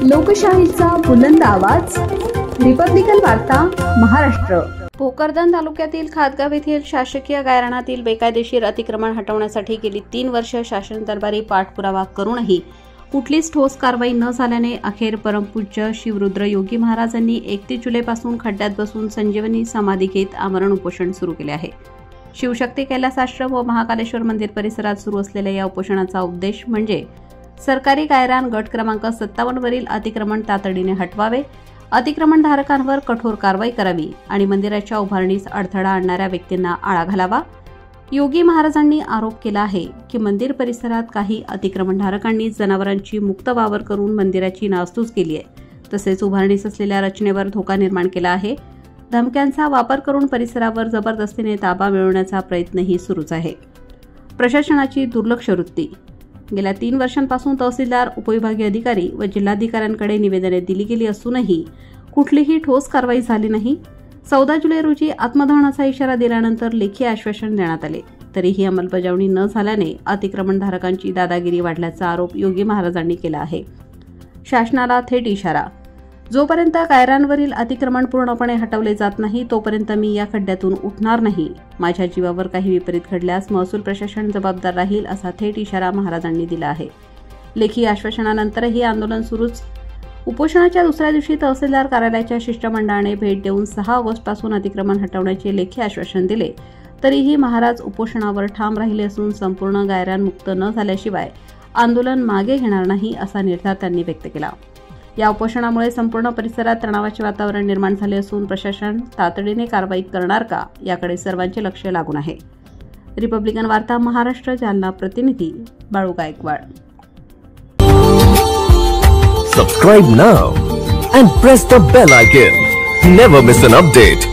लोकशाहीचा बुलंद आवाज, रिपब्लिकन वार्ता महाराष्ट्र। भोकरदन तालुक्यातील खातगाव येथील शासकीय गायरानातील बेकायदेशीर अतिक्रमण हटवण्यासाठी गेली 3 वर्ष शासन दरबारी पाठपुरावा करूनही कुठलीच ठोस कारवाई न झाल्याने अखेर परमपूज्य शिवरुद्र योगी महाराजांनी 31 जुलैपासून खड्ड्यात बसून संजीवनी समाधी घेत आमरण उपोषण सुरू केले आहे। शिवशक्ती कैलास आश्रम व महाकालेश्वर मंदिर परिसरात सुरू असलेल्या या उपोषणाचा उद्देश म्हणजे सरकारी गायरान गट क्रमांक 57 वरील अतिक्रमण तातडीने हटवावे, अतिक्रमणधारकांवर कठोर कारवाई करावी आणि मंदिराच्या उभारणीस अडथळा आणणाऱ्या व्यक्तींना आळा घालावा। योगी महाराजांनी आरोप केला आहे की मंदिर परिसरात काही अतिक्रमणधारकांनी जनावरांची मुक्त वावर करून मंदिराची नासधूस केली आहे, तसेच उभारणीस असलेल्या रचनेवर धोका निर्माण केला आहे। धमक्यांचा वापर करून परिसरावर जबरदस्तीने ताबा मिळवण्याचा प्रयत्नही सुरूच आहे। प्रशासनाची दुर्लक्ष वृत्ती। गेल्या 3 वर्षांपासून तहसीलदार, उपविभागीय अधिकारी व जिल्हाधिकाऱ्यांकडे निवेदने दिली गेली असूनही कुठलीही ठोस कारवाई झाली नाही। 14 जुलै रोजी आत्मदहनाचा इशारा दिल्यानंतर लेखी आश्वासन देण्यात आले, तरीही अंमलबजावणी न झाल्याने अतिक्रमणधारकांची दादागिरी वाढल्याचा आरोप योगी महाराजांनी केला आहे। शासनाला थेट इशारा। जोपर्यंत गायरांवरील अतिक्रमण पूर्णपणे हटवले जात नाही तोपर्यंत मी या खड्ड्यातून उठणार नाही। माझ्या जीवावर काही विपरीत घडल्यास महसूल प्रशासन जबाबदार राहील, असा थेट इशारा महाराजांनी दिला आहे। लेखी आश्वासनानंतरही आंदोलन सुरूच। उपोषणाच्या दुसऱ्या दिवशी तहसीलदार कार्यालयाच्या शिष्टमंडळाने भेट देऊन 6 ऑगस्टपासून अतिक्रमण हटवण्याचे लेखी आश्वासन दिले, तरीही महाराज उपोषणावर ठाम राहिले असून संपूर्ण गायरान मुक्त न झाल्याशिवाय आंदोलन मागे घेणार नाही, असा निर्धार त्यांनी व्यक्त केला। या उपोषणामुळे संपूर्ण परिसरात तणावाचे वातावरण निर्माण झाले असून प्रशासन तातडीने कारवाई करणार का याकडे सर्वांचे लक्ष लागून आहे। रिपब्लिकन वार्ता महाराष्ट्र, जालना। प्रतिनिधी Balu Gaikwad. Subscribe now and press the bell icon. Never miss an update.